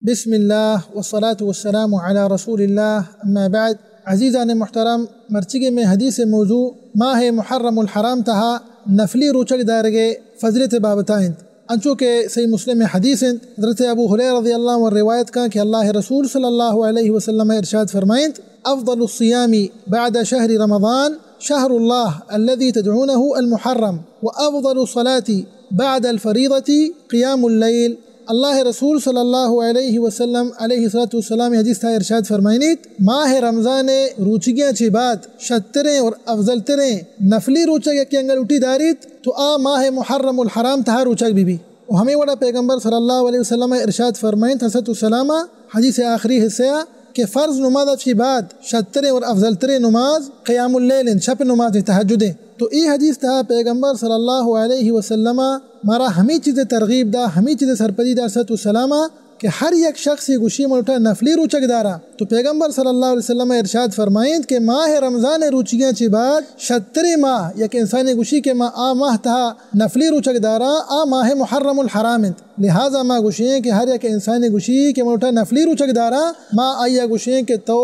بسم الله والصلاة والسلام على رسول الله اما بعد. عزیزان محترم، مرچگے میں حدیث موضوع ماہ محرم الحرام تہا نفلی روچک دارگے فضلت بابتائند انچو کہ صحیح مسلم حدیث حضرت ابو ہریرہ رضی اللہ عنہ روایت کا کہ اللہ رسول صلی اللہ علیہ وسلم ارشاد فرمائند افضل الصیام بعد شہر رمضان شہر اللہ الذي تدعونه المحرم وافضل الصلاة بعد الفریضة قیام اللیل. اللہ رسول صلی اللہ علیہ وسلم علیہ السلام حدیث تھا ارشاد فرمائنیت ماہ رمضان روچگیاں چی بعد شتریں اور افضل تریں نفلی روچک کے انگل اٹھی داریت تو آ ماہ محرم الحرام تہا روچک بھی اور ہمیں وڑا پیغمبر صلی اللہ علیہ وسلم ارشاد فرمائن حضرت السلام حدیث آخری حصہ کہ فرض نماز چی بعد شتریں اور افضل تریں نماز قیام اللیل شب نماز تہجدیں. تو ای حدیث تھا پیغمبر صلی اللہ علیہ وسلم مارا ہمیں چیزیں ترغیب دا ہمیں چیزیں سرپدی دا صلی اللہ علیہ کہ ہر یک شخص یہ گوشی ملٹا نفلی روچک دارا. تو پیغمبر صلی اللہ علیہ وسلم ارشاد فرمائیں کہ ماہ رمضان روچگیاں چی بعد شتری ماہ یک انسانی گوشی کے ماہ ماہ تہا نفلی روچک دارا آ ماہ محرم الحرام. لہٰذا ماں گوشیں کہ ہر یک انسانی گوشی کے ملٹا نفلی روچک دارا ماں آیا گوشیں کہ تو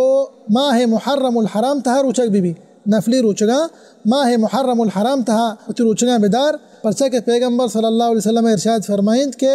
ماہ محرم الحرام تہا روچک بھی نفلی روچگا ماہ محرم الحرام تہا روچگا بدار پرچہ کہ پیغمبر صلی اللہ علیہ وسلم ارشاد فرمائند کہ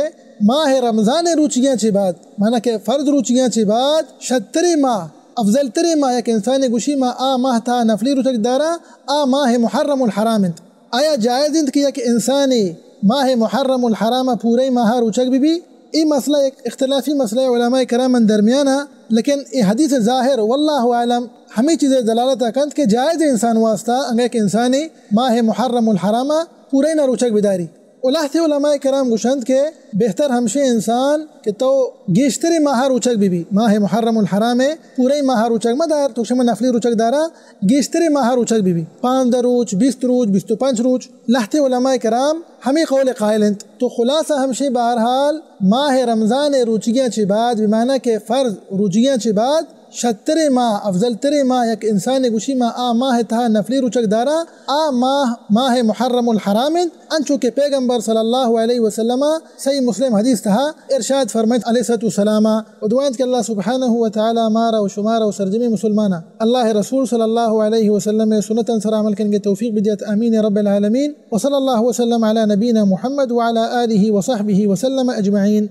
ماہ رمضان روچگیاں چی بعد مانا کہ فرض روچگیاں چی بعد شتری ماہ افضل تری ماہ یک انسانی گوشی ماہ ماہ تہا نفلی روچک دارا آ ماہ محرم الحرام. آیا جائز انت کیا کہ انسانی ماہ محرم الحرام پورے ماہ روچک بھی ای مسئلہ ایک اختلافی مسئلہ علماء کرام درمیانہ، لیکن ای حدیث ظاہر واللہ عالم ہمیں چیزیں دلالت کند کہ جائز انسان واسطہ انگے کہ انسانی ماہ محرم الحرام پورے نہ روچک بداری. الاحتی علماء کرام گوشند کہ بہتر ہمشے انسان کہ تو گیشتری ماہ روچک بھی ماہ محرم الحرام پورے ماہ روچک مدار تو شما نفلی روچک دارا گیشتری ماہ روچک بھی 5 روچ 20 روچ 25 روچ. لحتی علماء کرام ہمیں قول قائل ہیں. تو خلاصہ ہمشے بہرحال ماہ رمضان روچگیاں چی بعد بمعنی کہ فرض روچگیاں چی بعد شترے ماہ افضل ترے ماہ یک انسان گوشی ماہ ماہ تہا نفلی روچک دارا آ ماہ محرم الحرام انچو کہ پیغمبر صلی اللہ علیہ وسلم صحیح مسلم حدیث تہا ارشاد فرمائد علیہ السلام و دعائیں کہ اللہ سبحانہ و تعالی مارا و شمارا و سرجمی مسلمانا اللہ رسول صلی اللہ علیہ وسلم سنتاً سر عمل کرنے توفیق بدیت آمین رب العالمین و صلی اللہ وسلم علی نبینا محمد وعلی آلہ و صحبہ وسلم اجمعین.